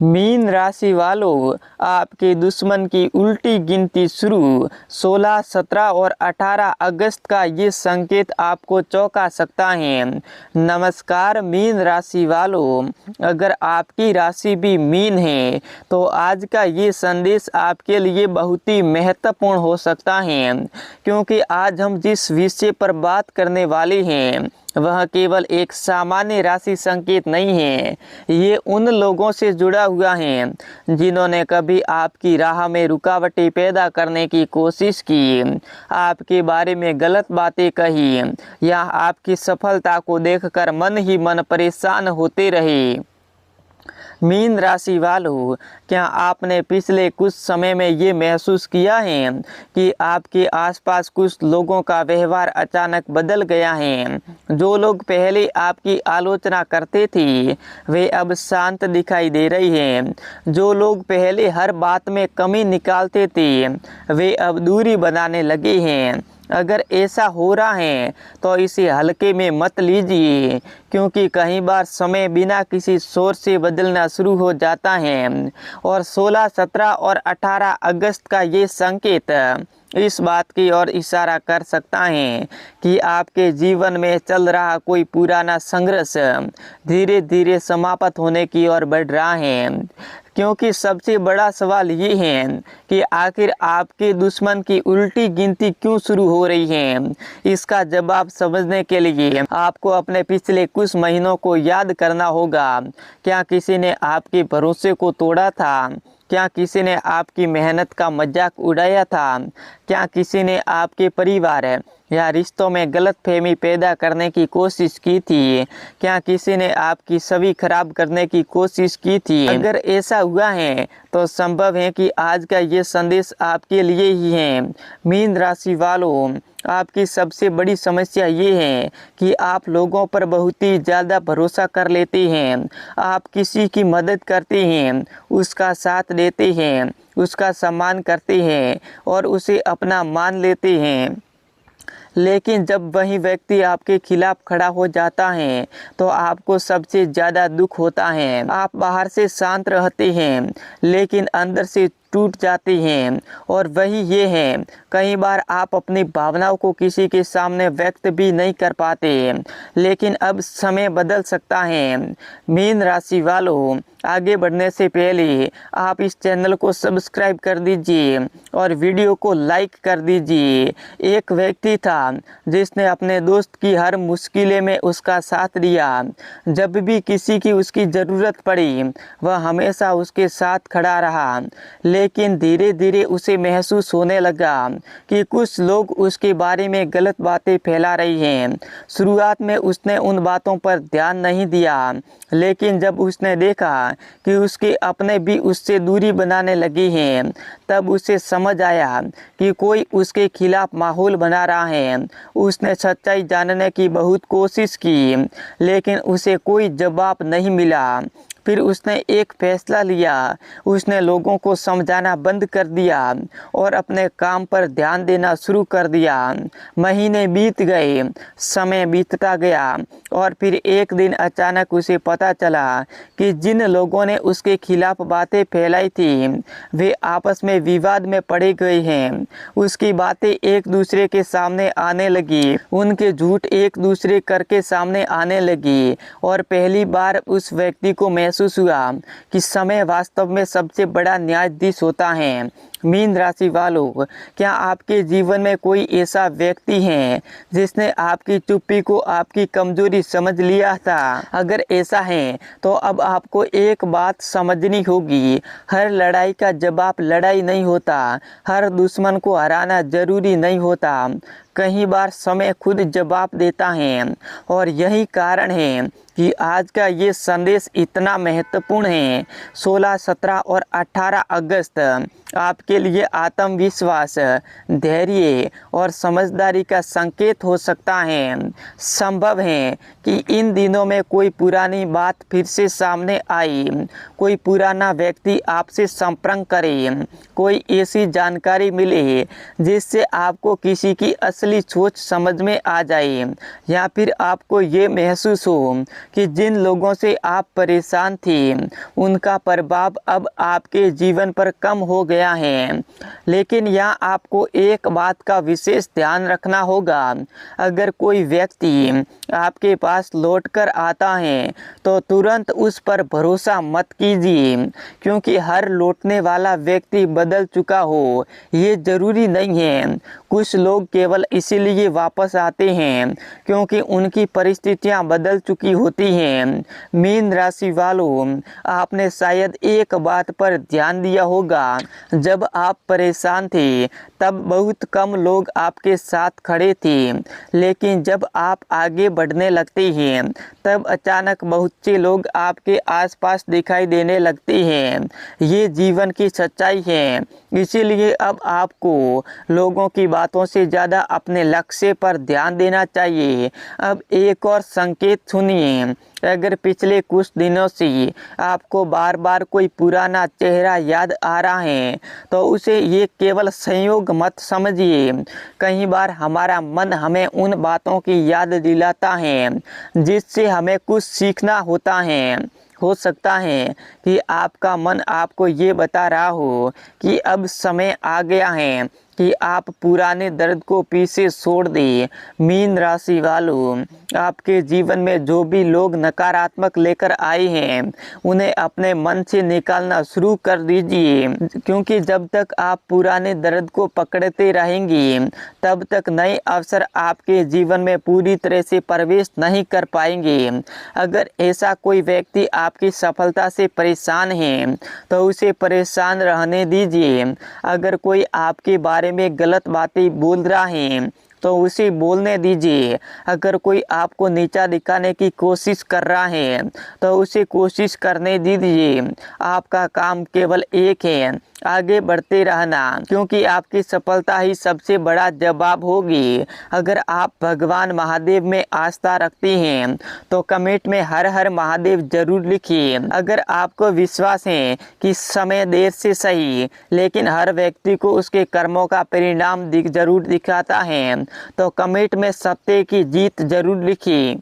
Mean राशि वालों, आपके दुश्मन की उल्टी गिनती शुरू। 16, 17 और 18 अगस्त का ये संकेत आपको चौंका सकता है। नमस्कार मीन राशि वालों, अगर आपकी राशि भी मीन है तो आज का ये संदेश आपके लिए बहुत ही महत्वपूर्ण हो सकता है, क्योंकि आज हम जिस विषय पर बात करने वाले हैं वह केवल एक सामान्य राशि संकेत नहीं है। ये उन लोगों से जुड़ा हुआ है जिन्होंने कभी आपकी राह में रुकावटें पैदा करने की कोशिश की, आपके बारे में गलत बातें कही या आपकी सफलता को देखकर मन ही मन परेशान होते रहे। मीन राशि वालों, क्या आपने पिछले कुछ समय में ये महसूस किया है कि आपके आसपास कुछ लोगों का व्यवहार अचानक बदल गया है? जो लोग पहले आपकी आलोचना करते थे वे अब शांत दिखाई दे रही हैं। जो लोग पहले हर बात में कमी निकालते थे वे अब दूरी बनाने लगे हैं। अगर ऐसा हो रहा है तो इसे हल्के में मत लीजिए, क्योंकि कई बार समय बिना किसी सोच से बदलना शुरू हो जाता है। और 16, 17 और 18 अगस्त का ये संकेत इस बात की ओर इशारा कर सकता है कि आपके जीवन में चल रहा कोई पुराना संघर्ष धीरे धीरे समाप्त होने की ओर बढ़ रहा है। क्योंकि सबसे बड़ा सवाल ये है कि आखिर आपके दुश्मन की उल्टी गिनती क्यों शुरू हो रही है। इसका जवाब समझने के लिए आपको अपने पिछले कुछ महीनों को याद करना होगा। क्या किसी ने आपके भरोसे को तोड़ा था? क्या किसी ने आपकी मेहनत का मजाक उड़ाया था? क्या किसी ने आपके परिवार या रिश्तों में गलतफहमी पैदा करने की कोशिश की थी? क्या किसी ने आपकी छवि खराब करने की कोशिश की थी? अगर ऐसा हुआ है तो संभव है कि आज का ये संदेश आपके लिए ही है। मीन राशि वालों, आपकी सबसे बड़ी समस्या ये है कि आप लोगों पर बहुत ही ज़्यादा भरोसा कर लेते हैं। आप किसी की मदद करते हैं, उसका साथ देते हैं, उसका सम्मान करते हैं और उसे अपना मान लेते हैं। लेकिन जब वही व्यक्ति आपके खिलाफ खड़ा हो जाता है तो आपको सबसे ज़्यादा दुख होता है। आप बाहर से शांत रहते हैं लेकिन अंदर से टूट जाते हैं। और वही ये है, कई बार आप अपनी भावनाओं को किसी के सामने व्यक्त भी नहीं कर पाते। लेकिन अब समय बदल सकता है। मीन राशि वालों, आगे बढ़ने से पहले आप इस चैनल को सब्सक्राइब कर दीजिए और वीडियो को लाइक कर दीजिए। एक व्यक्ति था जिसने अपने दोस्त की हर मुश्किलें में उसका साथ दिया। जब भी किसी की उसकी ज़रूरत पड़ी वह हमेशा उसके साथ खड़ा रहा। लेकिन धीरे धीरे उसे महसूस होने लगा कि कुछ लोग उसके बारे में गलत बातें फैला रही हैं। शुरुआत में उसने उन बातों पर ध्यान नहीं दिया, लेकिन जब उसने देखा कि उसके अपने भी उससे दूरी बनाने लगे हैं तब उसे समझ आया कि कोई उसके खिलाफ माहौल बना रहा है। उसने सच्चाई जानने की बहुत कोशिश की लेकिन उसे कोई जवाब नहीं मिला। फिर उसने एक फैसला लिया। उसने लोगों को समझाना बंद कर दिया और अपने काम पर ध्यान देना शुरू कर दिया। महीने बीत गए, समय बीतता गया और फिर एक दिन अचानक उसे पता चला कि जिन लोगों ने उसके खिलाफ बातें फैलाई थी वे आपस में विवाद में पड़े गए हैं। उसकी बातें एक दूसरे के सामने आने लगी, उनके झूठ एक दूसरे करके सामने आने लगी और पहली बार उस व्यक्ति को महसूस हुआ कि समय वास्तव में सबसे बड़ा न्यायाधीश होता है। मीन राशि वालों, क्या आपके जीवन में कोई ऐसा व्यक्ति है जिसने आपकी चुप्पी को आपकी कमजोरी समझ लिया था? अगर ऐसा है तो अब आपको एक बात समझनी होगी, हर लड़ाई का जवाब लड़ाई नहीं होता, हर दुश्मन को हराना जरूरी नहीं होता। कई बार समय खुद जवाब देता है और यही कारण है कि आज का ये संदेश इतना महत्वपूर्ण है। 16, 17 और 18 अगस्त आपके आपके लिए आत्मविश्वास, धैर्य और समझदारी का संकेत हो सकता है। संभव है कि इन दिनों में कोई पुरानी बात फिर से सामने आई, कोई पुराना व्यक्ति आपसे संपर्क करे, कोई ऐसी जानकारी मिले जिससे आपको किसी की असली सोच समझ में आ जाए, या फिर आपको ये महसूस हो कि जिन लोगों से आप परेशान थे उनका प्रभाव अब आपके जीवन पर कम हो गया है। लेकिन यहाँ आपको एक बात का विशेष ध्यान रखना होगा। अगर कोई व्यक्ति आपके पास लौटकर आता है तो तुरंत उस पर भरोसा मत कीजिए, क्योंकि हर लौटने वाला व्यक्ति बदल चुका हो ये जरूरी नहीं है। कुछ लोग केवल इसीलिए वापस आते हैं क्योंकि उनकी परिस्थितियां बदल चुकी होती हैं। मीन राशि वालों, आपने शायद एक बात पर ध्यान दिया होगा, जब आप परेशान थे तब बहुत कम लोग आपके साथ खड़े थे, लेकिन जब आप आगे बढ़ने लगते हैं तब अचानक बहुत से लोग आपके आसपास दिखाई देने लगते हैं। ये जीवन की सच्चाई है। इसीलिए अब आपको लोगों की बातों से ज़्यादा अपने लक्ष्य पर ध्यान देना चाहिए। अब एक और संकेत सुनिए। अगर पिछले कुछ दिनों से आपको बार बार कोई पुराना चेहरा याद आ रहा है तो उसे ये केवल संयोग मत समझिए। कई बार हमारा मन हमें उन बातों की याद दिलाता है जिससे हमें कुछ सीखना होता है। हो सकता है कि आपका मन आपको ये बता रहा हो कि अब समय आ गया है कि आप पुराने दर्द को पीछे छोड़ दें। मीन राशि वालों, आपके जीवन में जो भी लोग नकारात्मक लेकर आए हैं उन्हें अपने मन से निकालना शुरू कर दीजिए, क्योंकि जब तक आप पुराने दर्द को पकड़ते रहेंगे तब तक नए अवसर आपके जीवन में पूरी तरह से प्रवेश नहीं कर पाएंगे। अगर ऐसा कोई व्यक्ति आपकी सफलता से परेशान है तो उसे परेशान रहने दीजिए। अगर कोई आपके बारे में गलत बातें बोल रहा है तो उसे बोलने दीजिए। अगर कोई आपको नीचा दिखाने की कोशिश कर रहा है तो उसे कोशिश करने दीजिए। आपका काम केवल एक है, आगे बढ़ते रहना, क्योंकि आपकी सफलता ही सबसे बड़ा जवाब होगी। अगर आप भगवान महादेव में आस्था रखते हैं तो कमेंट में हर हर महादेव जरूर लिखिए। अगर आपको विश्वास है कि समय देर से सही लेकिन हर व्यक्ति को उसके कर्मों का परिणाम जरूर दिखाता है तो कमेंट में सत्य की जीत जरूर लिखिए।